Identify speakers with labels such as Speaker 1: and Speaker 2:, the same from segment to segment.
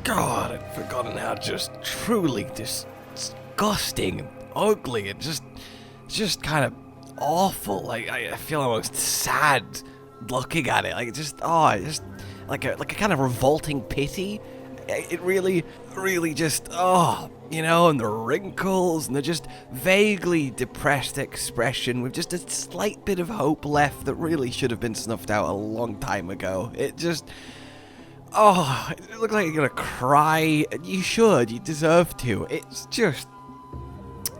Speaker 1: God, I'd forgotten how just truly disgusting and ugly and just kind of awful. Like, I feel almost sad looking at it. Like, just like a kind of revolting pity. It really just, you know, and the wrinkles and the just vaguely depressed expression with just a slight bit of hope left that really should have been snuffed out a long time ago. It just, it looks like you're gonna cry. You should, you deserve to. It's just,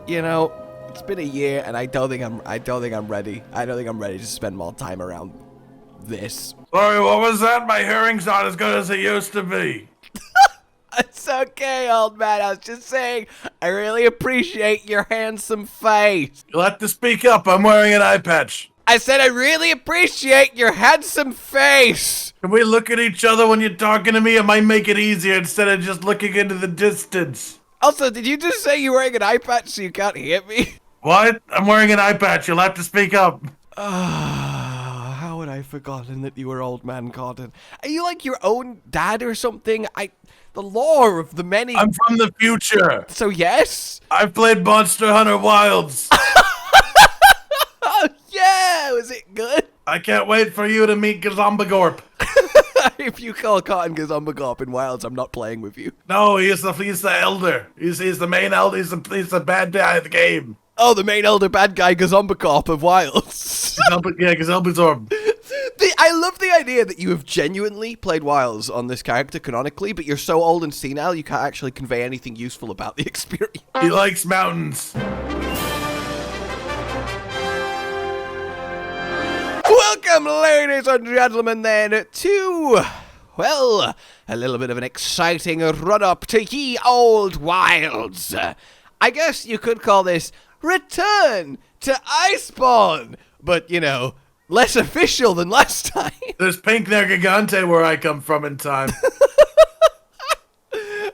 Speaker 1: you know, it's been a year and I don't think I'm ready. I don't think I'm ready to spend more time around this.
Speaker 2: Sorry, what was that? My hearing's not as good as it used to be.
Speaker 1: It's okay, old man. I was just saying, I really appreciate your handsome face.
Speaker 2: You'll have to speak up. I'm wearing an eye patch.
Speaker 1: I said I really appreciate your handsome face.
Speaker 2: Can we look at each other when you're talking to me? It might make it easier instead of just looking into the distance.
Speaker 1: Also, did you just say you're wearing an eye patch so you can't hear me?
Speaker 2: What? I'm wearing an eye patch. You'll have to speak up.
Speaker 1: How had I forgotten that you were old man Gordon? Are you like your own dad or something? The lore of the many...
Speaker 2: I'm from the future.
Speaker 1: So yes?
Speaker 2: I've played Monster Hunter Wilds.
Speaker 1: Oh yeah, was it good?
Speaker 2: I can't wait for you to meet Gazombagorp.
Speaker 1: If you call Cotton Gazombagorp in Wilds, I'm not playing with you.
Speaker 2: No, he's the elder. He's the main elder. He's the bad guy of the game.
Speaker 1: Oh, the main elder bad guy Gazombagorp of Wilds.
Speaker 2: Yeah, Gazombagorp.
Speaker 1: I love the idea that you have genuinely played Wilds on this character canonically, but you're so old and senile you can't actually convey anything useful about the experience.
Speaker 2: He likes mountains.
Speaker 1: Welcome, ladies and gentlemen, then, to, well, a little bit of an exciting run-up to ye old Wilds. I guess you could call this Return to Iceborne, but, you know, less official than last time.
Speaker 2: There's Pink Nergigante where I come from in time.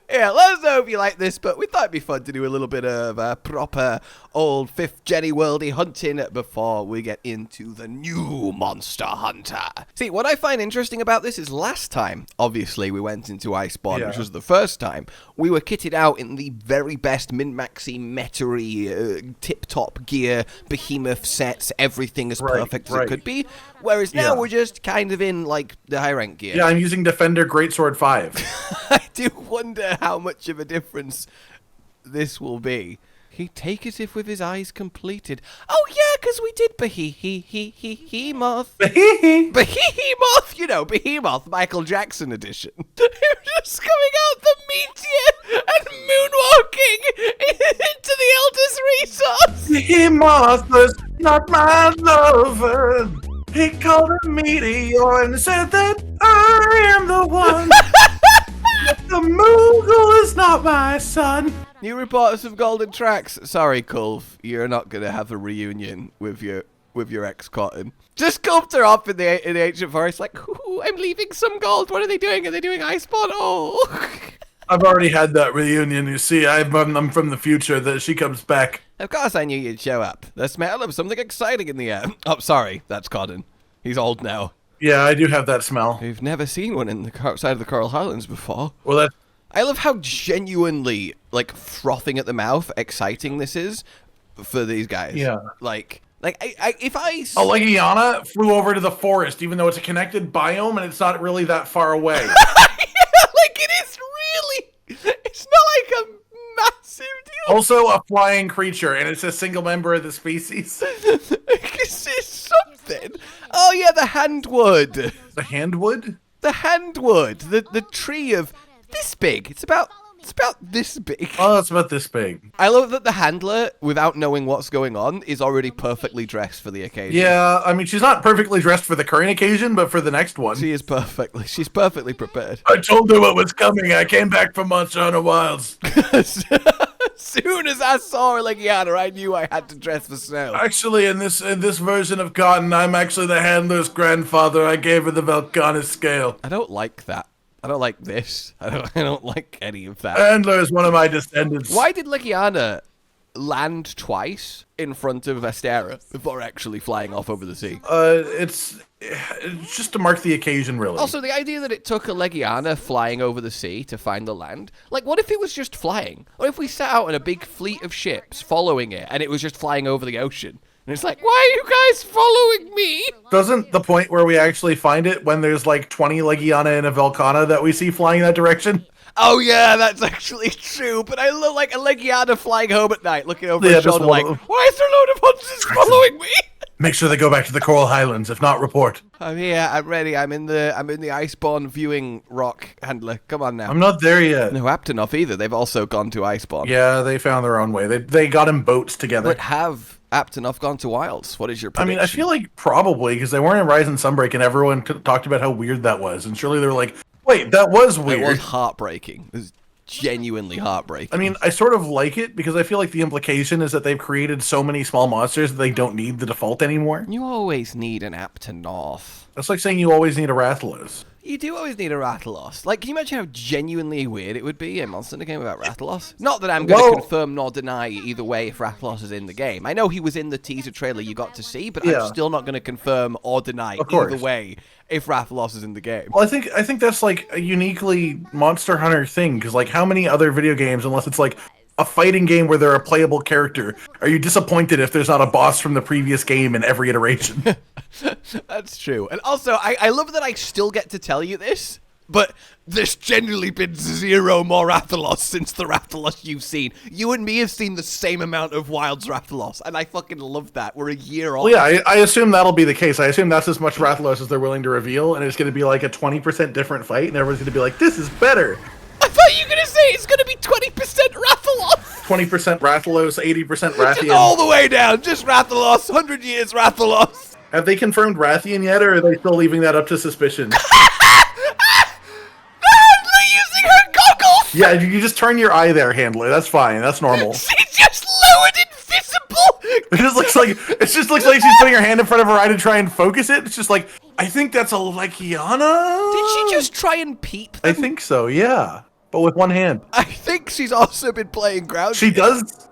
Speaker 1: Yeah, let us know if you like this, but we thought it'd be fun to do a little bit of proper old 5th Jenny worldy hunting before we get into the new Monster Hunter. See, what I find interesting about this is last time, obviously, we went into Iceborne, which was the first time, we were kitted out in the very best min-maxy, metery, tip-top gear, behemoth sets, everything as perfect as it could be, whereas now we're just kind of in, like, the high-rank gear.
Speaker 2: Yeah, I'm using Defender Greatsword 5.
Speaker 1: I do wonder how much of a difference this will be. He taketh with his eyes completed. Oh yeah, because we did Behemoth. Behemoth, you know, Behemoth, Michael Jackson edition. Just coming out the meteor and moonwalking into the Eldest Resource.
Speaker 2: Behemoth was not my lover. He called a meteor and said that I am the one. The Moogle is not my son.
Speaker 1: New reports of Golden Tracks. Sorry, Culf, you're not gonna have a reunion with your ex-Cotton. Just Culfed her up in the ancient forest, like, ooh, I'm leaving some gold. What are they doing? Are they doing Iceborne? Oh.
Speaker 2: I've already had that reunion. You see, I'm from the future. That she comes back.
Speaker 1: Of course, I knew you'd show up. The smell of something exciting in the air. Oh, sorry, that's Cotton. He's old now.
Speaker 2: Yeah, I do have that smell.
Speaker 1: We've never seen one in the outside of the Coral Highlands before.
Speaker 2: Well, that's...
Speaker 1: I love how genuinely, like, frothing at the mouth, exciting this is for these guys.
Speaker 2: Yeah.
Speaker 1: Like if I...
Speaker 2: Oh, like Iana flew over to the forest, even though it's a connected biome and it's not really that far away.
Speaker 1: Yeah, like, it is really... It's not like a massive deal.
Speaker 2: Also a flying creature, and it's a single member of the species.
Speaker 1: It's something. Oh, yeah, the handwood.
Speaker 2: The handwood?
Speaker 1: The handwood. The tree of this big. It's about this big.
Speaker 2: Oh, it's about this big.
Speaker 1: I love that the handler, without knowing what's going on, is already perfectly dressed for the occasion.
Speaker 2: Yeah, I mean, she's not perfectly dressed for the current occasion, but for the next one.
Speaker 1: She is perfectly. She's perfectly prepared.
Speaker 2: I told her what was coming. I came back from Monster Hunter Wilds.
Speaker 1: As soon as I saw her like Yana, I knew I had to dress for snow.
Speaker 2: Actually, in this version of Cotton, I'm actually the handler's grandfather. I gave her the Velcanis scale.
Speaker 1: I don't like that. I don't like this. I don't like any of that.
Speaker 2: Handler is one of my descendants.
Speaker 1: Why did Legiana land twice in front of Astera before actually flying off over the sea.
Speaker 2: It's just to mark the occasion, really.
Speaker 1: Also, the idea that it took a Legiana flying over the sea to find the land. Like, what if it was just flying? What if we sat out in a big fleet of ships following it, and it was just flying over the ocean? And it's like, why are you guys following me?
Speaker 2: Doesn't the point where we actually find it when there's like 20 Legiana in a Velcana that we see flying that direction?
Speaker 1: Oh yeah, that's actually true, but I look like a Legiana flying home at night, looking over his shoulder like, why is there a load of hunters following me?
Speaker 2: Make sure they go back to the Coral Highlands, if not, report.
Speaker 1: I'm here, I'm ready, I'm in the Iceborne viewing rock handler. Come on now.
Speaker 2: I'm not there yet.
Speaker 1: No Aptonoff either, they've also gone to Iceborne.
Speaker 2: Yeah, they found their own way. They got in boats together.
Speaker 1: But have Aptonoff gone to Wilds? What is your prediction?
Speaker 2: I mean, I feel like probably, because they weren't in Rise and Sunbreak, and everyone talked about how weird that was, and surely they were like, wait, that was weird.
Speaker 1: It was heartbreaking. It was genuinely heartbreaking.
Speaker 2: I mean, I sort of like it because I feel like the implication is that they've created so many small monsters that they don't need the default anymore.
Speaker 1: You always need an Aptonoff.
Speaker 2: That's like saying you always need a Rathalos.
Speaker 1: You do always need a Rathalos. Like, can you imagine how genuinely weird it would be a Monster Hunter game without Rathalos? Not that I'm going to confirm nor deny either way if Rathalos is in the game. I know he was in the teaser trailer you got to see, but I'm still not going to confirm or deny either way if Rathalos is in the game.
Speaker 2: Well, I think that's like a uniquely Monster Hunter thing, because like how many other video games, unless it's like a fighting game where they're a playable character, are you disappointed if there's not a boss from the previous game in every iteration?
Speaker 1: That's true. And also, I love that I still get to tell you this, but there's genuinely been 0 more Rathalos since the Rathalos you've seen. You and me have seen the same amount of Wilds Rathalos, and I fucking love that. We're a year off.
Speaker 2: Well, yeah, I assume that'll be the case. I assume that's as much Rathalos as they're willing to reveal, and it's going to be like a 20% different fight, and everyone's going to be like, this is better.
Speaker 1: I thought you were going to say it's going to be 20% Rathalos.
Speaker 2: 20% Rathalos, 80% Rathian.
Speaker 1: Just all the way down. Just Rathalos. 100 years Rathalos.
Speaker 2: Have they confirmed Rathian yet, or are they still leaving that up to suspicion?
Speaker 1: Using her goggles.
Speaker 2: Yeah, you just turn your eye there, Handler. That's fine. That's normal.
Speaker 1: She just lowered invisible.
Speaker 2: It just looks like she's putting her hand in front of her eye to try and focus it. It's just like, I think that's a Legiana.
Speaker 1: Did she just try and peep them?
Speaker 2: I think so, yeah. But with one hand.
Speaker 1: I think she's also been playing ground.
Speaker 2: She does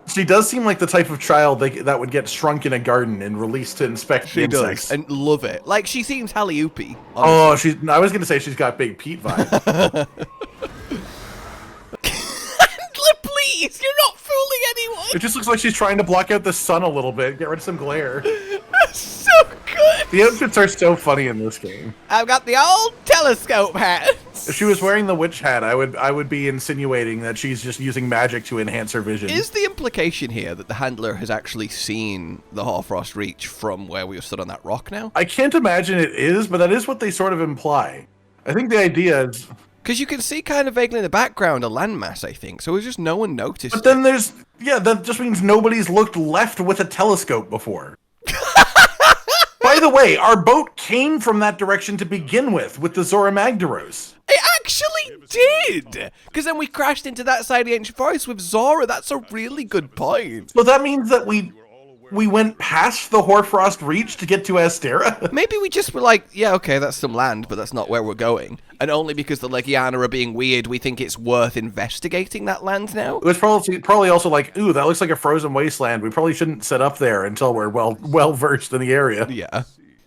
Speaker 2: seem like the type of child that would get shrunk in a garden and released to inspect the insects.
Speaker 1: And love it. Like, she seems Hallyoopy.
Speaker 2: Oh, I was going to say she's got Big Pete vibes.
Speaker 1: Please, you're not fooling anyone.
Speaker 2: It just looks like she's trying to block out the sun a little bit, get rid of some glare.
Speaker 1: That's so good.
Speaker 2: The outfits are so funny in this game.
Speaker 1: I've got the old telescope hat.
Speaker 2: If she was wearing the witch hat, I would be insinuating that she's just using magic to enhance her vision.
Speaker 1: Is the implication here that the handler has actually seen the Hoarfrost reach from where we were stood on that rock now?
Speaker 2: I can't imagine it is, but that is what they sort of imply. I think the idea is...
Speaker 1: Because you can see kind of vaguely in the background a landmass, I think, so it's just no one noticed.
Speaker 2: But then that just means nobody's looked left with a telescope before. By the way, our boat came from that direction to begin with the Zora Magdaros.
Speaker 1: It actually did! Because then we crashed into that side of the ancient forest with Zora. That's a really good point.
Speaker 2: So that means that we went past the Hoarfrost Reach to get to Astera?
Speaker 1: Maybe we just were like, yeah, okay, that's some land, but that's not where we're going. And only because the Legiana are being weird, we think it's worth investigating that land now?
Speaker 2: It was probably also like, ooh, that looks like a frozen wasteland. We probably shouldn't set up there until we're well-versed in the area.
Speaker 1: Yeah.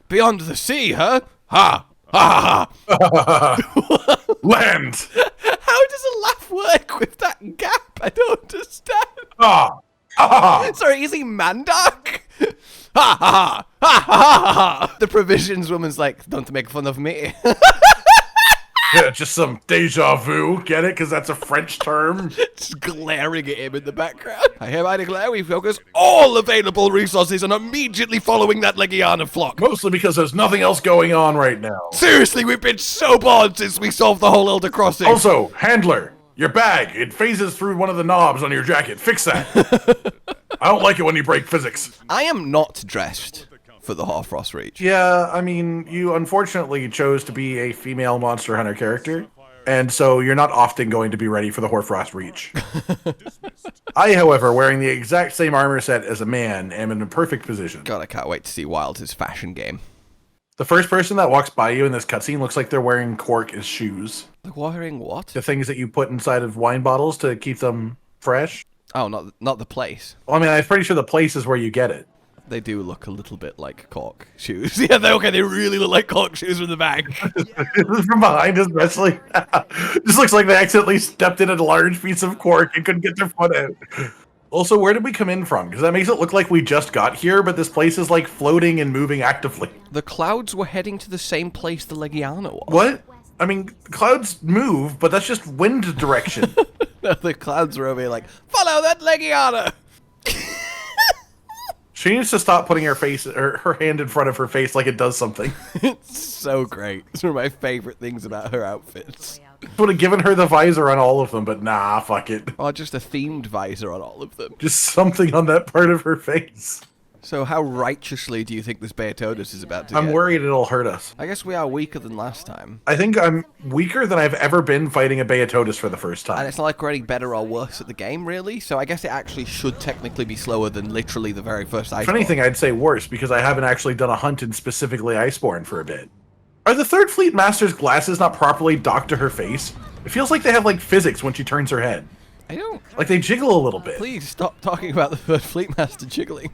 Speaker 1: Beyond the sea, huh? Ha! Ha ha ha!
Speaker 2: Land!
Speaker 1: How does a laugh work with that gap? I don't understand.
Speaker 2: Ah!
Speaker 1: Sorry, is he Mandark? Ha ha ha! Ha ha ha! The provisions woman's like, don't make fun of me.
Speaker 2: Yeah, just some deja vu. Get it? Because that's a French term.
Speaker 1: Just glaring at him in the background. I hereby declare we focus all available resources on immediately following that Legiana flock.
Speaker 2: Mostly because there's nothing else going on right now.
Speaker 1: Seriously, we've been so bored since we solved the whole Elder Crossing.
Speaker 2: Also, Handler, your bag, it phases through one of the knobs on your jacket. Fix that. I don't like it when you break physics.
Speaker 1: I am not dressed for the Hoarfrost Reach.
Speaker 2: Yeah, I mean, you unfortunately chose to be a female Monster Hunter character, and so you're not often going to be ready for the Hoarfrost Reach. I, however, wearing the exact same armor set as a man, am in a perfect position.
Speaker 1: God, I can't wait to see Wilds' fashion game.
Speaker 2: The first person that walks by you in this cutscene looks like they're wearing cork as shoes.
Speaker 1: Like wearing what?
Speaker 2: The things that you put inside of wine bottles to keep them fresh.
Speaker 1: Oh, not the place.
Speaker 2: Well, I mean, I'm pretty sure the place is where you get it.
Speaker 1: They do look a little bit like cork shoes. Yeah, they really look like cork shoes from the back.
Speaker 2: From behind, especially. Just looks like they accidentally stepped in a large piece of cork and couldn't get their foot out. Also, where did we come in from? Because that makes it look like we just got here, but this place is like floating and moving actively.
Speaker 1: The clouds were heading to the same place the Legiana was.
Speaker 2: What? I mean, clouds move, but that's just wind direction.
Speaker 1: No, the clouds were over here like, follow that Legiana!
Speaker 2: She needs to stop putting her hand in front of her face like it does something.
Speaker 1: It's so great. It's one of my favorite things about her outfits.
Speaker 2: Would have given her the visor on all of them, but nah, fuck it.
Speaker 1: Or just a themed visor on all of them.
Speaker 2: Just something on that part of her face.
Speaker 1: So how righteously do you think this Beotodus is about to
Speaker 2: I'm worried it'll hurt us.
Speaker 1: I guess we are weaker than last time.
Speaker 2: I think I'm weaker than I've ever been fighting a Beotodus for the first time.
Speaker 1: And it's not like we're any better or worse at the game, really. So I guess it actually should technically be slower than literally the very first Iceborne.
Speaker 2: If anything, I'd say worse, because I haven't actually done a hunt in specifically Iceborne for a bit. Are the Third Fleet Master's glasses not properly docked to her face? It feels like they have, like, physics when she turns her head.
Speaker 1: I don't...
Speaker 2: Like, they jiggle a little bit.
Speaker 1: Please stop talking about the Third Fleet Master jiggling.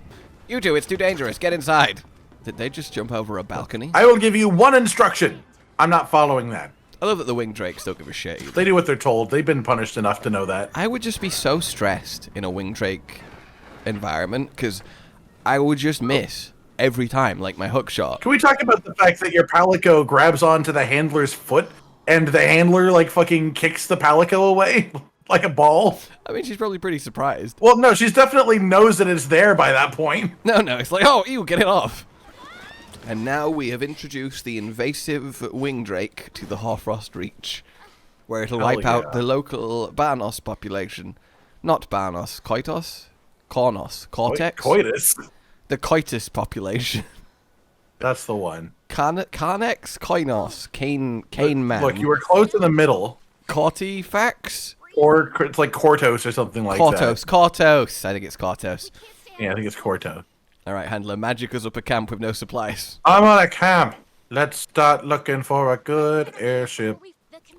Speaker 1: You two, it's too dangerous. Get inside. Did they just jump over a balcony?
Speaker 2: I will give you one instruction. I'm not following that.
Speaker 1: I love that the winged drakes don't give a shit either.
Speaker 2: They do what they're told. They've been punished enough to know that.
Speaker 1: I would just be so stressed in a winged drake environment, because I would just miss every time, like my hook shot.
Speaker 2: Can we talk about the fact that your Palico grabs onto the handler's foot, and the handler, like, fucking kicks the Palico away? Like a ball?
Speaker 1: I mean, she's probably pretty surprised.
Speaker 2: Well, no, she's definitely knows that it's there by that point.
Speaker 1: No, it's like, oh, ew, get it off. And now we have introduced the invasive winged drake to the Hoarfrost Reach, where it'll wipe out the local Barnos population. Not Barnos, Coitos? Cornos, Cortex?
Speaker 2: Coitus?
Speaker 1: The Coitus population.
Speaker 2: That's the one.
Speaker 1: Carnex? Koinos? Cane Man.
Speaker 2: Look, you were close in the middle.
Speaker 1: Cortifax?
Speaker 2: Or it's like Cortos or something like that.
Speaker 1: Cortos. I think it's Cortos.
Speaker 2: Yeah, I think it's Corto.
Speaker 1: Alright, handler, magic us up a camp with no supplies.
Speaker 2: I'm on a camp. Let's start looking for a good airship.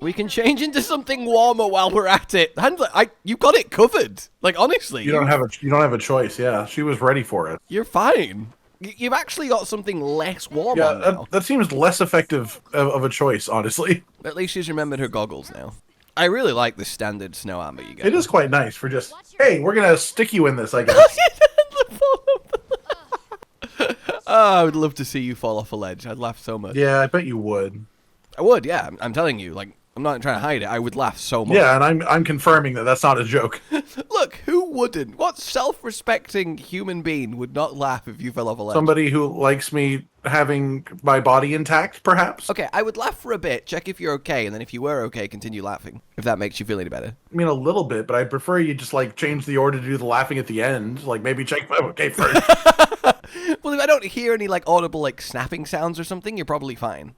Speaker 1: We can change into something warmer while we're at it. Handler, you got it covered. Like, honestly.
Speaker 2: You don't have a choice, yeah. She was ready for it.
Speaker 1: You're fine. You've actually got something less warm on now.
Speaker 2: That seems less effective of a choice, honestly.
Speaker 1: At least she's remembered her goggles now. I really like the standard snow armor you get.
Speaker 2: It is quite nice for just, hey, we're gonna stick you in this, I guess.
Speaker 1: Oh, I would love to see you fall off a ledge. I'd laugh so much.
Speaker 2: Yeah, I bet you would.
Speaker 1: I would, yeah. I'm telling you, like, I'm not trying to hide it. I would laugh so much.
Speaker 2: Yeah, and I'm confirming that that's not a joke.
Speaker 1: Look, who wouldn't? What self-respecting human being would not laugh if you fell off a ledge?
Speaker 2: Somebody who likes me having my body intact, perhaps?
Speaker 1: Okay, I would laugh for a bit, check if you're okay, and then if you were okay, continue laughing. If that makes you feel any better.
Speaker 2: I mean, a little bit, but I prefer you just, like, change the order to do the laughing at the end. Like, maybe check if I'm okay first.
Speaker 1: Well, if I don't hear any, like, audible, like, snapping sounds or something, you're probably fine.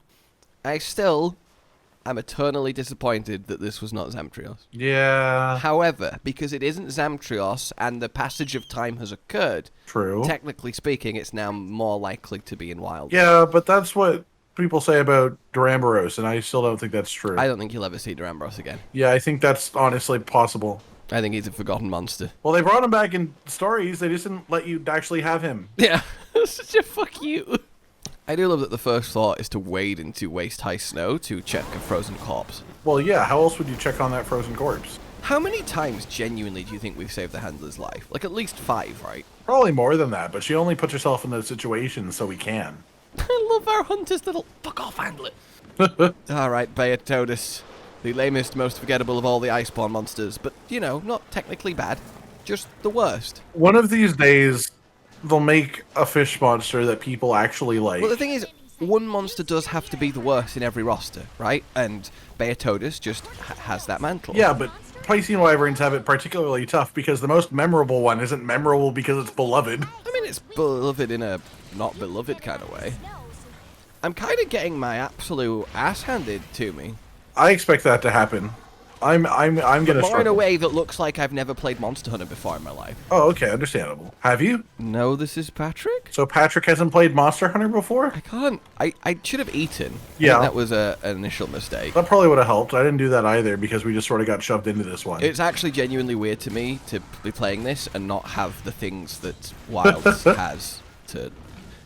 Speaker 1: I'm eternally disappointed that this was not Zamtrios.
Speaker 2: Yeah.
Speaker 1: However, because it isn't Zamtrios and the passage of time has occurred,
Speaker 2: True.
Speaker 1: Technically speaking, it's now more likely to be in wild.
Speaker 2: Yeah, but that's what people say about Duramboros, and I still don't think that's true.
Speaker 1: I don't think you'll ever see Duramboros again.
Speaker 2: Yeah, I think that's honestly possible.
Speaker 1: I think he's a forgotten monster.
Speaker 2: Well, they brought him back in stories. They just didn't let you actually have him.
Speaker 1: Yeah, such a fuck you. I do love that the first thought is to wade into waist-high snow to check a frozen corpse.
Speaker 2: Well, yeah, how else would you check on that frozen corpse?
Speaker 1: How many times genuinely do you think we've saved the handler's life? Like at least 5, right?
Speaker 2: Probably more than that, but she only puts herself in those situations so we can.
Speaker 1: I love our hunter's little fuck off handler. Alright, Beotodus. The lamest, most forgettable of all the Iceborne monsters, but, you know, not technically bad. Just the worst.
Speaker 2: One of these days, they'll make a fish monster that people actually like.
Speaker 1: Well, the thing is, one monster does have to be the worst in every roster, right? And Beotodus just has that mantle.
Speaker 2: Yeah, but Piscean Wyverns have it particularly tough because the most memorable one isn't memorable because it's beloved.
Speaker 1: I mean, it's beloved in a not beloved kind of way. I'm kind of getting my absolute ass handed to me.
Speaker 2: I expect that to happen. I'm gonna
Speaker 1: More in a
Speaker 2: struggle.
Speaker 1: way that looks like I've never played Monster Hunter before in my life.
Speaker 2: Oh, okay, understandable. Have you?
Speaker 1: No, this is Patrick?
Speaker 2: So Patrick hasn't played Monster Hunter before?
Speaker 1: I can't. I should have eaten.
Speaker 2: Yeah.
Speaker 1: I think that was an initial mistake.
Speaker 2: That probably would have helped. I didn't do that either because we just sort of got shoved into this one.
Speaker 1: It's actually genuinely weird to me to be playing this and not have the things that Wilds has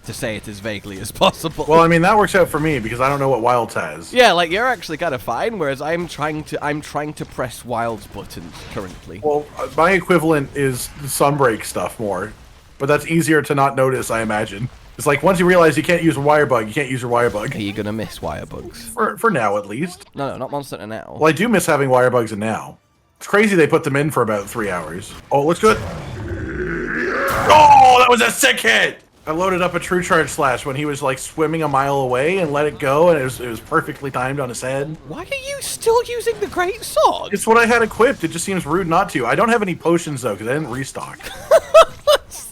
Speaker 1: to say it as vaguely as possible.
Speaker 2: Well, I mean, that works out for me because I don't know what Wilds has.
Speaker 1: Yeah, like you're actually kind of fine, whereas I'm trying to press Wilds buttons currently.
Speaker 2: Well, my equivalent is Sunbreak stuff more, but that's easier to not notice, I imagine. It's like once you realize you can't use a wire bug, you can't use your wire bug.
Speaker 1: Are you gonna miss wire bugs?
Speaker 2: For now, at least.
Speaker 1: No, not Monster Hunter now.
Speaker 2: Well, I do miss having wire bugs in now. It's crazy they put them in for about 3 hours. Oh, looks good. Oh, that was a sick hit! I loaded up a True Charge Slash when he was like swimming a mile away and let it go, and it was perfectly timed on his head.
Speaker 1: Why are you still using the Great Sword?
Speaker 2: It's what I had equipped. It just seems rude not to. I don't have any potions though because I didn't restock.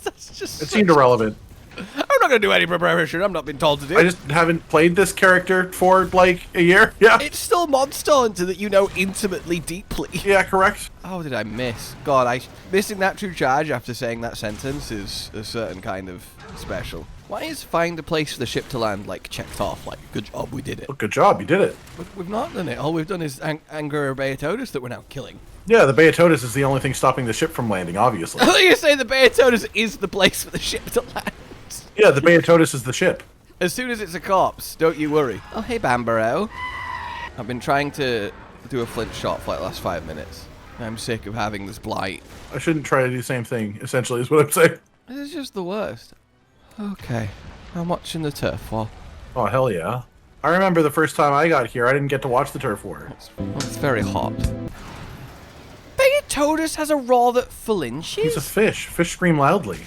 Speaker 1: That's just.
Speaker 2: It seemed irrelevant.
Speaker 1: I'm not gonna do any preparation. I'm not being told to do.
Speaker 2: I just haven't played this character for like a year. Yeah.
Speaker 1: It's still Monster Hunter that you know intimately deeply.
Speaker 2: Yeah, correct.
Speaker 1: Oh, did I miss? God, missing that true charge after saying that sentence is a certain kind of special. Why is find a place for the ship to land like checked off? Like, good job, we did it.
Speaker 2: Well, good job, you did it.
Speaker 1: But we've not done it. All we've done is anger Beotodus that we're now killing.
Speaker 2: Yeah, the Beotodus is the only thing stopping the ship from landing, obviously.
Speaker 1: I thought you say the Beotodus is the place for the ship to land.
Speaker 2: Yeah, the Beotodus is the ship.
Speaker 1: As soon as it's a corpse, don't you worry. Oh, hey, Banbaro. I've been trying to do a flint shot for like the last 5 minutes. I'm sick of having this blight.
Speaker 2: I shouldn't try to do the same thing, essentially, is what I'm saying.
Speaker 1: This is just the worst. Okay, I'm watching the turf war.
Speaker 2: Oh, hell yeah. I remember the first time I got here, I didn't get to watch the turf war.
Speaker 1: It's very hot. Beotodus has a roar that flinches.
Speaker 2: He's a fish. Fish scream loudly.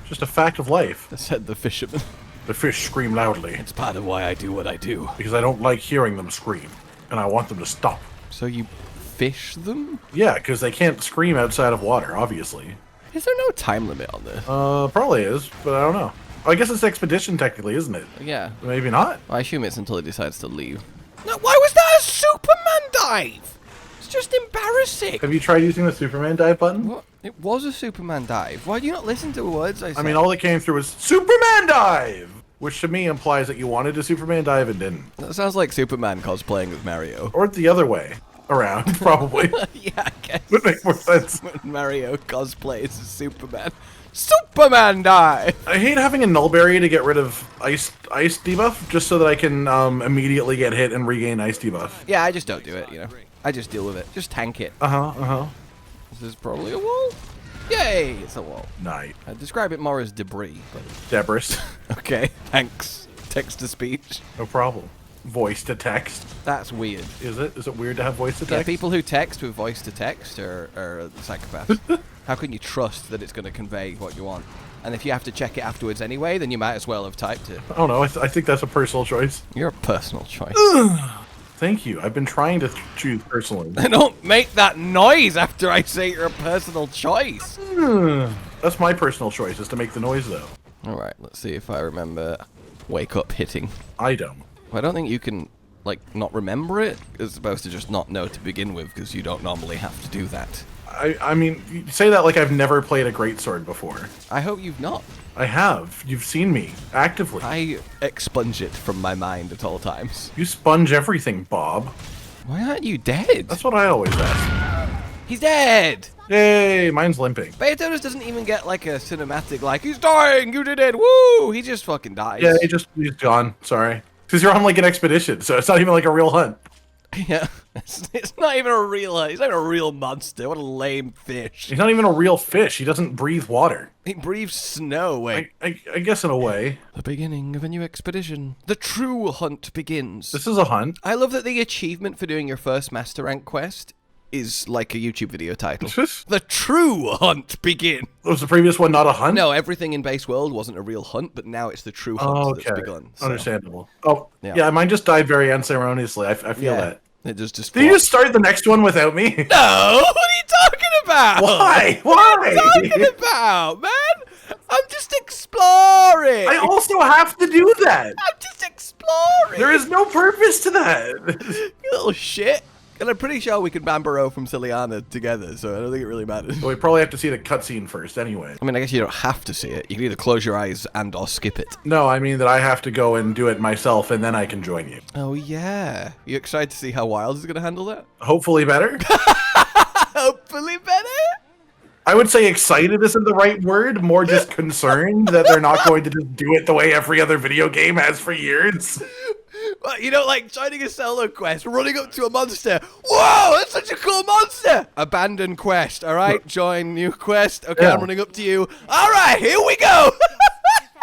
Speaker 2: Just a fact of life.
Speaker 1: Said the fisherman.
Speaker 2: The fish scream loudly.
Speaker 1: It's part of why I do what I do.
Speaker 2: Because I don't like hearing them scream. And I want them to stop.
Speaker 1: So you fish them?
Speaker 2: Yeah, because they can't scream outside of water, obviously.
Speaker 1: Is there no time limit on this?
Speaker 2: Probably is, but I don't know. I guess it's expedition technically, isn't it?
Speaker 1: Yeah.
Speaker 2: Maybe not.
Speaker 1: I assume it's until he decides to leave. No, why was that a Superman dive? It's just embarrassing.
Speaker 2: Have you tried using the Superman dive button?
Speaker 1: What? It was a Superman dive. Why do you not listen to the words I said?
Speaker 2: I mean, all that came through was Superman dive! Which to me implies that you wanted to Superman dive and didn't.
Speaker 1: That sounds like Superman cosplaying with Mario.
Speaker 2: Or the other way around, probably.
Speaker 1: Yeah, I guess.
Speaker 2: Would make more sense.
Speaker 1: When Mario cosplays as Superman. Superman dive!
Speaker 2: I hate having a nullberry to get rid of ice debuff, just so that I can immediately get hit and regain ice debuff.
Speaker 1: Yeah, I just don't do it, you know. I just deal with it. Just tank it. This is probably a wall. Yay! It's a wall.
Speaker 2: Nice.
Speaker 1: I describe it more as debris, but...
Speaker 2: Debris.
Speaker 1: Okay, thanks. Text-to-speech.
Speaker 2: No problem. Voice to text.
Speaker 1: That's weird.
Speaker 2: Is it? Is it weird to have voice to text?
Speaker 1: Yeah, people who text with voice to text are psychopaths. How can you trust that it's going to convey what you want? And if you have to check it afterwards anyway, then you might as well have typed it.
Speaker 2: I don't know. I think that's a personal choice.
Speaker 1: You're a personal choice.
Speaker 2: Thank you. I've been trying to choose personally.
Speaker 1: Don't make that noise after I say you're a personal choice.
Speaker 2: That's my personal choice, is to make the noise, though.
Speaker 1: Alright, let's see if I remember wake up hitting.
Speaker 2: I don't.
Speaker 1: I don't think you can, like, not remember it. It's supposed to just not know to begin with, because you don't normally have to do that.
Speaker 2: I mean, you say that like I've never played a greatsword before.
Speaker 1: I hope you've not.
Speaker 2: I have. You've seen me, actively.
Speaker 1: I expunge it from my mind at all times.
Speaker 2: You sponge everything, Bob.
Speaker 1: Why aren't you dead?
Speaker 2: That's what I always ask.
Speaker 1: He's dead!
Speaker 2: Yay, mine's limping.
Speaker 1: Beotodus doesn't even get, like, a cinematic, like, he's dying, you did it, woo! He just fucking dies.
Speaker 2: Yeah, he's gone. Sorry. Because you're on, like, an expedition, so it's not even, like, a real hunt.
Speaker 1: Yeah, it's not even a real, he's not even a real monster. What a lame fish.
Speaker 2: He's not even a real fish. He doesn't breathe water.
Speaker 1: He breathes snow, wait.
Speaker 2: I guess in a way.
Speaker 1: The beginning of a new expedition. The true hunt begins.
Speaker 2: This is a hunt.
Speaker 1: I love that the achievement for doing your first Master Rank quest is like a YouTube video title. The true hunt begins.
Speaker 2: Was the previous one not a hunt?
Speaker 1: No, everything in Base World wasn't a real hunt, but now it's the true hunt that's begun. So.
Speaker 2: Understandable. Oh, yeah, mine just died very unceremoniously. I feel that.
Speaker 1: It just
Speaker 2: Did you just start the next one without me?
Speaker 1: No! What are you talking about?
Speaker 2: Why?
Speaker 1: What are you talking about, man? I'm just exploring!
Speaker 2: I also have to do that!
Speaker 1: I'm just exploring!
Speaker 2: There is no purpose to that!
Speaker 1: You little shit. And I'm pretty sure we can Banbaro from Ciliana together, so I don't think it really matters.
Speaker 2: Well, we probably have to see the cutscene first anyway.
Speaker 1: I mean, I guess you don't have to see it. You can either close your eyes and or skip it.
Speaker 2: No, I mean that I have to go and do it myself, and then I can join you.
Speaker 1: Oh, yeah. You excited to see how Wild is going to handle that?
Speaker 2: Hopefully better.
Speaker 1: Hopefully better?
Speaker 2: I would say excited isn't the right word, more just concerned that they're not going to just do it the way every other video game has for years.
Speaker 1: Well, you know, like joining a solo quest, running up to a monster. Whoa, that's such a cool monster! Abandon quest, all right? Join new quest. Okay,
Speaker 2: Yeah.
Speaker 1: I'm running up to you. All right, here we go!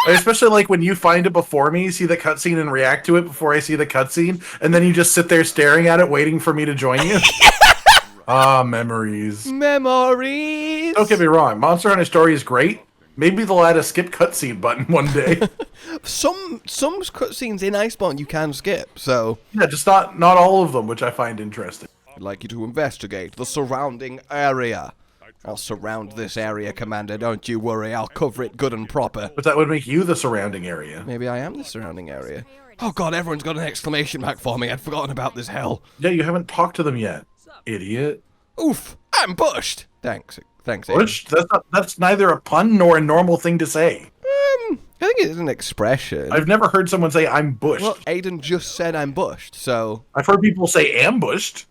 Speaker 2: Especially like when you find it before me, see the cutscene and react to it before I see the cutscene, and then you just sit there staring at it, waiting for me to join you. Ah, memories.
Speaker 1: Memories!
Speaker 2: Don't get me wrong, Monster Hunter Story is great. Maybe they'll add a skip cutscene button one day.
Speaker 1: Some cutscenes in Iceborne you can skip, so...
Speaker 2: Yeah, just not all of them, which I find interesting.
Speaker 1: I'd like you to investigate the surrounding area. I'll surround this area, Commander, don't you worry. I'll cover it good and proper.
Speaker 2: But that would make you the surrounding area.
Speaker 1: Maybe I am the surrounding area. Oh god, everyone's got an exclamation mark for me. I'd forgotten about this hell.
Speaker 2: Yeah, you haven't talked to them yet, idiot.
Speaker 1: Oof, I'm bushed. Thanks, Aiden.
Speaker 2: Which, that's neither a pun nor a normal thing to say.
Speaker 1: I think it's an expression.
Speaker 2: I've never heard someone say I'm bushed.
Speaker 1: Well, Aiden just said I'm bushed, so...
Speaker 2: I've heard people say ambushed.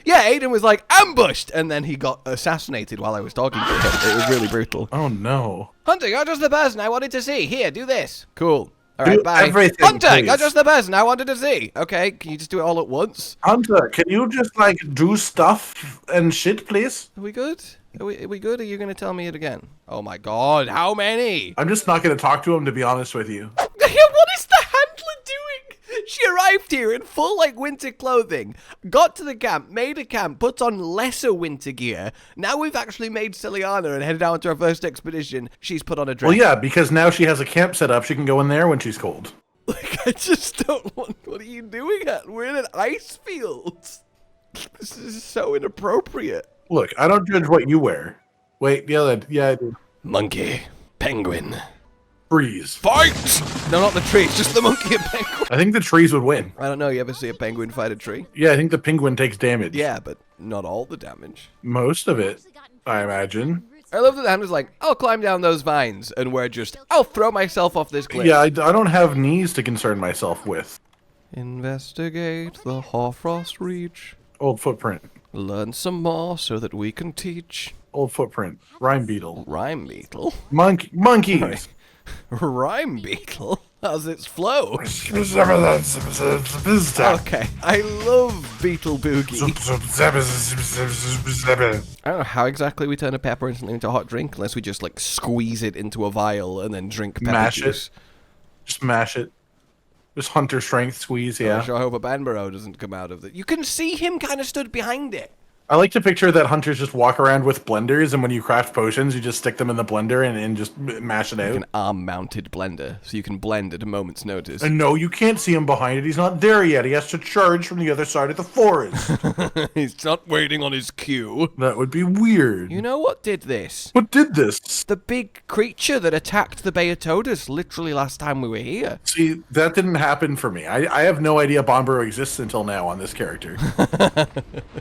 Speaker 1: Yeah, Aiden was like, ambushed! And then he got assassinated while I was talking to him. It was really brutal.
Speaker 2: Oh no.
Speaker 1: Hunter, you're just the person I wanted to see. Here, do this. Cool. Alright,
Speaker 2: Do
Speaker 1: bye.
Speaker 2: everything,
Speaker 1: Hunter,
Speaker 2: please.
Speaker 1: you're just the person I wanted to see. Okay, can you just do it all at once?
Speaker 2: Hunter, can you just like do stuff and shit, please?
Speaker 1: Are we good? Are we good? Are you going to tell me it again? Oh my god, how many?
Speaker 2: I'm just not going to talk to him, to be honest with you.
Speaker 1: What is the handler doing? She arrived here in full, like, winter clothing, got to the camp, made a camp, put on lesser winter gear. Now we've actually made Ciliana and headed out to our first expedition. She's put on a dress.
Speaker 2: Well, yeah, because now she has a camp set up. She can go in there when she's cold.
Speaker 1: Like, I just don't want... What are you doing at? We're in an ice field. This is so inappropriate.
Speaker 2: Look, I don't judge what you wear. Wait, yeah, I do.
Speaker 1: Monkey. Penguin.
Speaker 2: Freeze.
Speaker 1: Fight! No, not the trees, just the monkey and penguin.
Speaker 2: I think the trees would win.
Speaker 1: I don't know, you ever see a penguin fight a tree?
Speaker 2: Yeah, I think the penguin takes damage.
Speaker 1: Yeah, but not all the damage.
Speaker 2: Most of it, I imagine.
Speaker 1: I love that the hand was like, I'll climb down those vines, and we're just, I'll throw myself off this cliff.
Speaker 2: Yeah, I don't have knees to concern myself with.
Speaker 1: Investigate the Hoarfrost reach.
Speaker 2: Old footprint.
Speaker 1: Learn some more so that we can teach.
Speaker 2: Old footprint. Rhyme beetle.
Speaker 1: Rhyme beetle?
Speaker 2: Monkeys.
Speaker 1: Rhyme beetle? How's its flow?
Speaker 2: Okay,
Speaker 1: Okay, I love Beetle Boogie. I don't know how exactly we turn a pepper instantly into a hot drink unless we just like squeeze it into a vial and then drink pepper
Speaker 2: Mash
Speaker 1: juice.
Speaker 2: it. Just mash it. Just hunter strength squeeze, yeah.
Speaker 1: I sure hope a Banbaro doesn't come out of it. You can see him kind of stood behind it.
Speaker 2: I like to picture that hunters just walk around with blenders, and when you craft potions, you just stick them in the blender and just mash it out.
Speaker 1: An arm-mounted blender, so you can blend at a moment's notice.
Speaker 2: And no, you can't see him behind it. He's not there yet. He has to charge from the other side of the forest.
Speaker 1: He's not waiting on his cue.
Speaker 2: That would be weird.
Speaker 1: You know what did this?
Speaker 2: What did this?
Speaker 1: The big creature that attacked the Beotodus literally last time we were here.
Speaker 2: See, that didn't happen for me. I have no idea Banbaro exists until now on this character.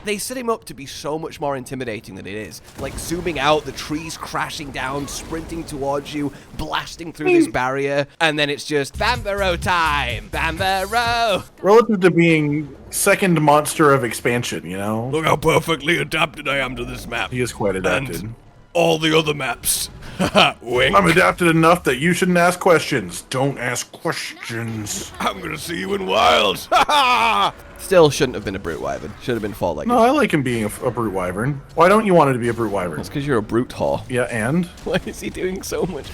Speaker 1: They set him up to be so much more intimidating than it is. Like zooming out, the trees crashing down, sprinting towards you, blasting through this barrier, and then it's just Banbaro time! Banbaro!
Speaker 2: Relative to being second monster of expansion, you know?
Speaker 1: Look how perfectly adapted I am to this map.
Speaker 2: He is quite adapted.
Speaker 1: And all the other maps. Wink.
Speaker 2: I'm adapted enough that you shouldn't ask questions. Don't ask questions.
Speaker 1: I'm gonna see you in Wilds. Still shouldn't have been a brute wyvern. Should have been four-legged.
Speaker 2: No, I like him being a brute wyvern. Why don't you want it to be a brute wyvern?
Speaker 1: That's because you're a brute whore.
Speaker 2: Yeah, and?
Speaker 1: Why is he doing so much?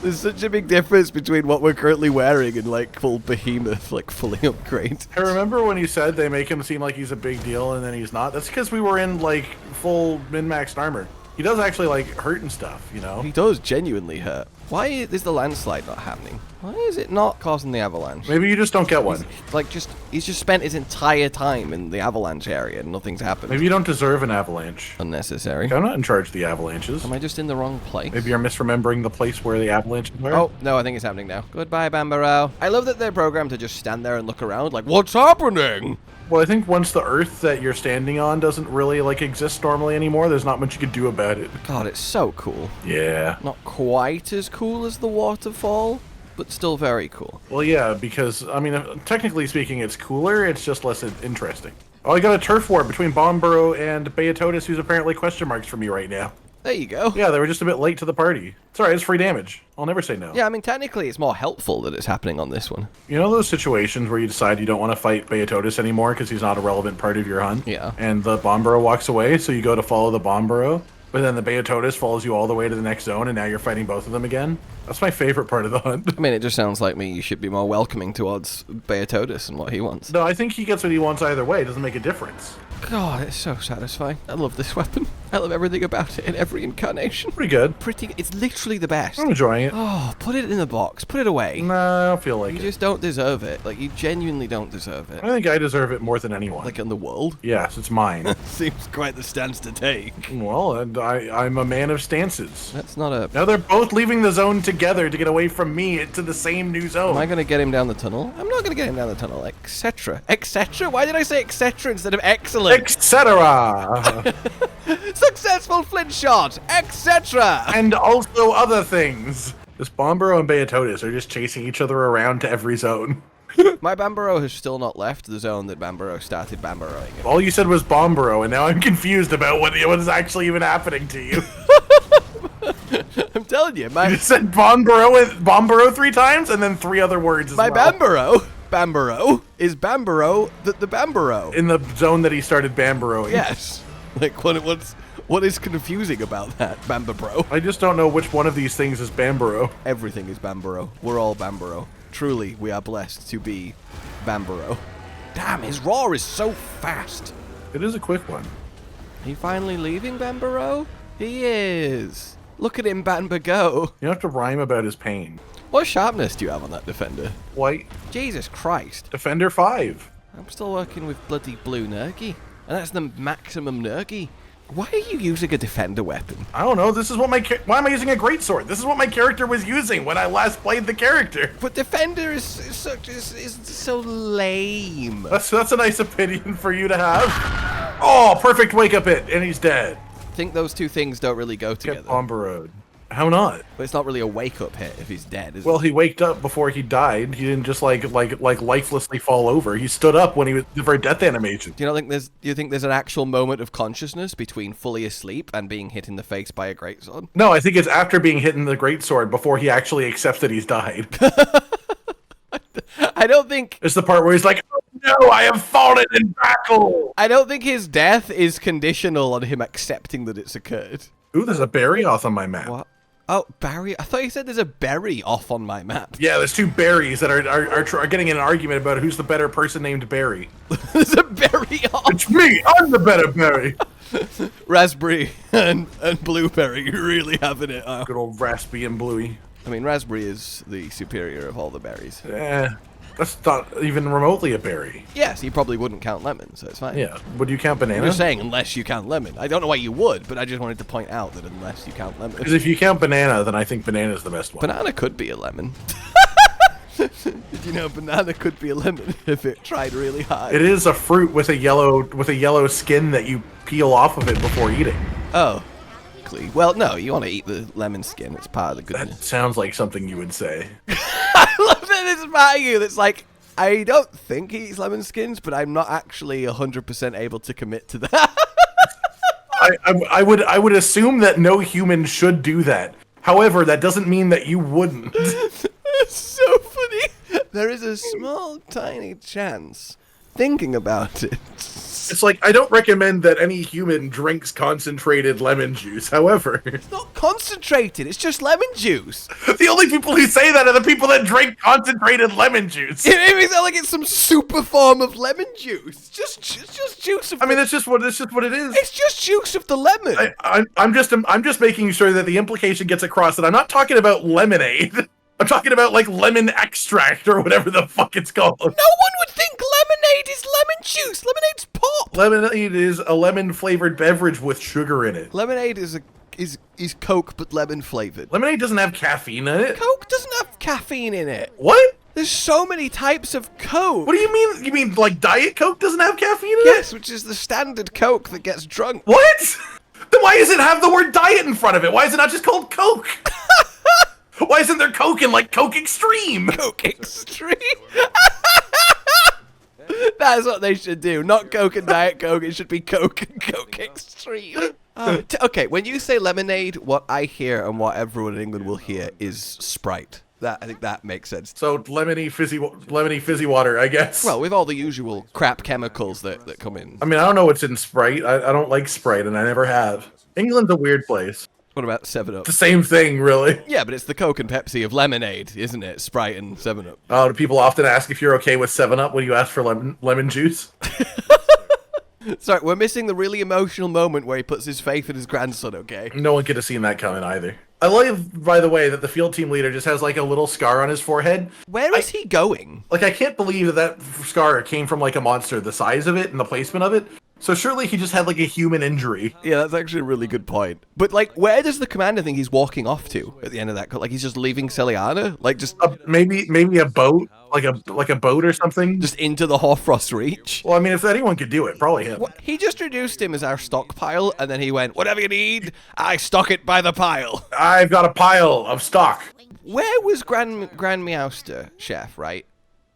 Speaker 1: There's such a big difference between what we're currently wearing and like full behemoth, like fully upgrade.
Speaker 2: I remember when you said they make him seem like he's a big deal and then he's not. That's because we were in like full min-maxed armor. He does actually like hurt and stuff, you know?
Speaker 1: He does genuinely hurt. Why is the landslide not happening? Why is it not causing the avalanche?
Speaker 2: Maybe you just don't get one.
Speaker 1: Like he's just spent his entire time in the avalanche area and nothing's happened.
Speaker 2: Maybe you don't deserve an avalanche.
Speaker 1: Unnecessary.
Speaker 2: I'm not in charge of the avalanches.
Speaker 1: Am I just in the wrong place?
Speaker 2: Maybe you're misremembering the place where the avalanches were.
Speaker 1: Oh, no, I think it's happening now. Goodbye, Banbaro. I love that they're programmed to just stand there and look around like, what's happening?
Speaker 2: Well, I think once the Earth that you're standing on doesn't really, like, exist normally anymore, there's not much you could do about it.
Speaker 1: God, it's so cool.
Speaker 2: Yeah.
Speaker 1: Not quite as cool as the waterfall, but still very cool.
Speaker 2: Well, yeah, because, I mean, technically speaking, it's cooler, it's just less interesting. Oh, I got a turf war between Banbaro and Beotodus, who's apparently question marks for me right now.
Speaker 1: There you go.
Speaker 2: Yeah, they were just a bit late to the party. It's alright, it's free damage. I'll never say no.
Speaker 1: Yeah, I mean, technically it's more helpful that it's happening on this one.
Speaker 2: You know those situations where you decide you don't want to fight Beotodus anymore because he's not a relevant part of your hunt?
Speaker 1: Yeah.
Speaker 2: And the Banbaro walks away, so you go to follow the Banbaro, but then the Beotodus follows you all the way to the next zone, and now you're fighting both of them again? That's my favorite part of the hunt.
Speaker 1: I mean, it just sounds like me. You should be more welcoming towards Beotodus and what he wants.
Speaker 2: No, I think he gets what he wants either way. It doesn't make a difference.
Speaker 1: God, it's so satisfying. I love this weapon. I love everything about it in every incarnation.
Speaker 2: Pretty good.
Speaker 1: It's literally the best.
Speaker 2: I'm enjoying it.
Speaker 1: Oh, put it in the box. Put it away.
Speaker 2: Nah, I don't feel like
Speaker 1: You
Speaker 2: it.
Speaker 1: just don't deserve it. Like, you genuinely don't deserve it.
Speaker 2: I think I deserve it more than anyone.
Speaker 1: Like, in the world?
Speaker 2: Yes, it's mine.
Speaker 1: Seems quite the stance to take.
Speaker 2: Well, and I'm a man of stances.
Speaker 1: That's not a...
Speaker 2: Now they're both leaving the zone together to get away from me to the same new zone.
Speaker 1: Am I going to get him down the tunnel? I'm not going to get him down the tunnel. Etc. Etc.? Why did I say etc. instead of excellent?
Speaker 2: Etc.
Speaker 1: Successful flint shot! Etc.
Speaker 2: And also other things. This Banbaro and Beotodus are just chasing each other around to every zone.
Speaker 1: My Banbaro has still not left the zone that Banbaro started Banbaroing in.
Speaker 2: All you said was Banbaro, and now I'm confused about what is actually even happening to you.
Speaker 1: I'm telling you,
Speaker 2: You said Banbaro 3 times, and then 3 other words as
Speaker 1: my
Speaker 2: well.
Speaker 1: Banbaro is Banbaro the Banbaro.
Speaker 2: In the zone that he started Banbaroing.
Speaker 1: Yes. Like, what is confusing about that, Bambabro?
Speaker 2: I just don't know which one of these things is Banbaro.
Speaker 1: Everything is Banbaro. We're all Banbaro. Truly, we are blessed to be Banbaro. Damn, his roar is so fast.
Speaker 2: It is a quick one.
Speaker 1: Are you finally leaving, Banbaro? He is. Look at him, Banba go.
Speaker 2: You have to rhyme about his pain.
Speaker 1: What sharpness do you have on that defender?
Speaker 2: White.
Speaker 1: Jesus Christ.
Speaker 2: Defender 5.
Speaker 1: I'm still working with bloody blue Nergi. And that's the maximum Nergi. Why are you using a defender weapon?
Speaker 2: I don't know. This is what why am I using a greatsword? This is what my character was using when I last played the character.
Speaker 1: But defender is so lame.
Speaker 2: That's a nice opinion for you to have. Oh, perfect wake up hit, and he's dead.
Speaker 1: I think those two things don't really go together.
Speaker 2: Get Banbaroed. How not?
Speaker 1: But it's not really a wake-up hit if he's dead, is
Speaker 2: Well,
Speaker 1: it?
Speaker 2: he waked up before he died. He didn't just like lifelessly fall over. He stood up when he was for a death animation.
Speaker 1: Do you think there's an actual moment of consciousness between fully asleep and being hit in the face by a greatsword?
Speaker 2: No, I think it's after being hit in the greatsword before he actually accepts that he's died.
Speaker 1: I don't think
Speaker 2: It's the part where he's like, "Oh no, I have fallen in battle."
Speaker 1: his death is conditional on him accepting that it's occurred.
Speaker 2: Ooh, there's a berry off on my map.
Speaker 1: What? Oh, Barry. I thought you said there's a berry off on my map.
Speaker 2: Yeah, there's 2 berries that are getting in an argument about who's the better person named Berry.
Speaker 1: There's a berry off.
Speaker 2: It's me. I'm the better berry.
Speaker 1: Raspberry and blueberry really having it.
Speaker 2: Good old Raspy and Bluey.
Speaker 1: I mean, raspberry is the superior of all the berries.
Speaker 2: That's not even remotely a berry.
Speaker 1: Yes, you probably wouldn't count lemon, so it's fine.
Speaker 2: Yeah. Would you count
Speaker 1: I'm
Speaker 2: banana?
Speaker 1: just saying, unless you count lemon. I don't know why you would, but I just wanted to point out that unless you count lemon.
Speaker 2: Because if you count banana, then I think banana's the best one.
Speaker 1: Banana could be a lemon. Did you know banana could be a lemon if it tried really hard?
Speaker 2: It is a fruit with a yellow skin that you peel off of it before eating.
Speaker 1: Oh. Well, no, you want to eat the lemon skin. It's part of the
Speaker 2: That
Speaker 1: goodness.
Speaker 2: sounds like something you would say.
Speaker 1: I love that it's part of you that's like, I don't think he eats lemon skins, but I'm not actually 100% able to commit to that.
Speaker 2: I would assume that no human should do that. However, that doesn't mean that you wouldn't.
Speaker 1: It's so funny. There is a small, tiny chance, thinking about it.
Speaker 2: It's like, I don't recommend that any human drinks concentrated lemon juice. However,
Speaker 1: It's not concentrated, it's just lemon juice.
Speaker 2: the only people who say that are the people that drink concentrated lemon juice.
Speaker 1: It makes it sound like it's some super form of lemon juice. It's just juice of
Speaker 2: I mean, that's just what it is.
Speaker 1: It's just juice of the lemon.
Speaker 2: I'm just making sure that the implication gets across that I'm not talking about lemonade. I'm talking about like lemon extract or whatever the fuck it's called.
Speaker 1: No one would think lemonade is lemon juice. Lemonade's pop.
Speaker 2: Lemonade is a lemon flavored beverage with sugar in it.
Speaker 1: Lemonade is Coke but lemon flavored.
Speaker 2: Lemonade doesn't have caffeine in it.
Speaker 1: Coke doesn't have caffeine in it.
Speaker 2: What?
Speaker 1: There's so many types of Coke.
Speaker 2: What do you mean? You mean like Diet Coke doesn't have caffeine in it?
Speaker 1: Yes, which is the standard Coke that gets drunk.
Speaker 2: What? Then why does it have the word diet in front of it? Why is it not just called Coke? Why isn't there Coke in like Coke Extreme?
Speaker 1: Coke Extreme? That's what they should do. Not Coke and Diet Coke. It should be Coke and Coke Extreme. Okay, when you say lemonade, what I hear and what everyone in England will hear is Sprite. I think that makes sense.
Speaker 2: So lemony fizzy water, I guess.
Speaker 1: Well, with all the usual crap chemicals that come in.
Speaker 2: I mean, I don't know what's in Sprite. I don't like Sprite, and I never have. England's a weird place.
Speaker 1: What about 7-Up?
Speaker 2: The same thing, really.
Speaker 1: Yeah, but it's the Coke and Pepsi of lemonade, isn't it? Sprite and 7-Up.
Speaker 2: Oh, do people often ask if you're okay with 7-Up when you ask for lemon juice?
Speaker 1: Sorry, we're missing the really emotional moment where he puts his faith in his grandson, okay?
Speaker 2: No one could have seen that coming either. I love, by the way, that the field team leader just has like a little scar on his forehead.
Speaker 1: Where is he going?
Speaker 2: Like, I can't believe that scar came from like a monster, the size of it and the placement of it. So surely he just had like a human injury.
Speaker 1: Yeah, that's actually a really good point. But like, where does the commander think he's walking off to at the end of that? Like, he's just leaving Celiana? Like, just
Speaker 2: maybe a boat, like a boat or something.
Speaker 1: Just into the Hoarfrost reach.
Speaker 2: Well, I mean, if anyone could do it, probably him.
Speaker 1: What? He just introduced him as our stockpile, and then he went, "Whatever you need, I stock it by the pile."
Speaker 2: I've got a pile of stock.
Speaker 1: Where was Grand Meowster, Chef? Right.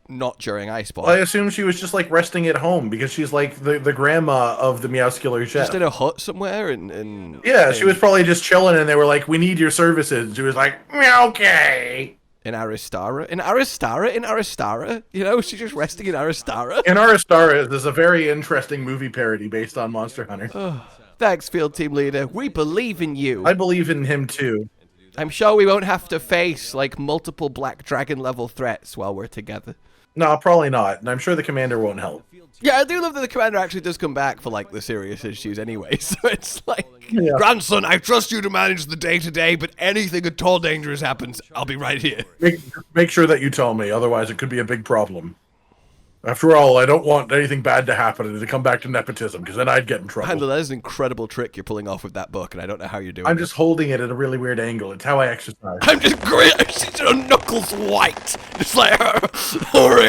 Speaker 1: Not during Iceborne.
Speaker 2: Well, I assume she was just like resting at home because she's like the grandma of the Meowscular chef.
Speaker 1: Just in a hut somewhere and
Speaker 2: yeah, she was probably just chilling and they were like, "We need your services." She was like, "Okay."
Speaker 1: In Aristara? In Aristara? You know, she's just resting in Aristara?
Speaker 2: In Aristara, there's a very interesting movie parody based on Monster Hunter.
Speaker 1: Thanks, field team leader. We believe in you.
Speaker 2: I believe in him too.
Speaker 1: I'm sure we won't have to face like multiple Black Dragon level threats while we're together.
Speaker 2: No, probably not. And I'm sure the commander won't help.
Speaker 1: Yeah, I do love that the commander actually does come back for like the serious issues anyway. So it's like, grandson, I trust you to manage the day-to-day, but anything at all dangerous happens, I'll be right here.
Speaker 2: Make sure that you tell me, otherwise it could be a big problem. After all, I don't want anything bad to happen and to come back to nepotism, because then I'd get in trouble.
Speaker 1: Handel, that is an incredible trick you're pulling off with that book, and I don't know how you're doing it.
Speaker 2: I'm just holding it at a really weird angle. It's how I exercise.
Speaker 1: I'm just great. I see your knuckles white. It's like, I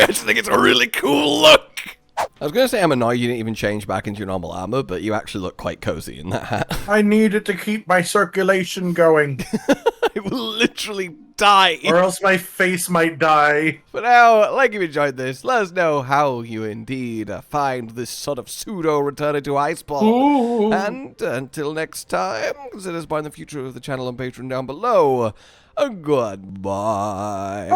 Speaker 1: just think it's a really cool look. I was going to say I'm annoyed you didn't even change back into your normal armor, but you actually look quite cozy in that hat.
Speaker 2: I need it to keep my circulation going.
Speaker 1: I will literally die.
Speaker 2: Or else my face might die.
Speaker 1: But now, like you enjoyed this, let us know how you indeed find this sort of pseudo returning to Iceborne.
Speaker 2: Ooh.
Speaker 1: And until next time, consider supporting the future of the channel on Patreon down below. Goodbye.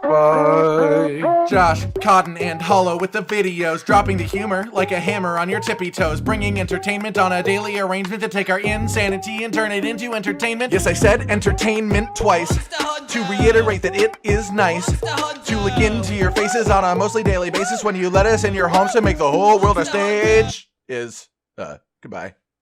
Speaker 2: Goodbye.
Speaker 3: Josh, Cotton, and Hollow with the videos, dropping the humor like a hammer on your tippy toes, bringing entertainment on a daily arrangement to take our insanity and turn it into entertainment. Yes, I said entertainment twice, to reiterate that it is nice to look into your faces on a mostly daily basis when you let us in your homes to make the whole world a stage. Goodbye.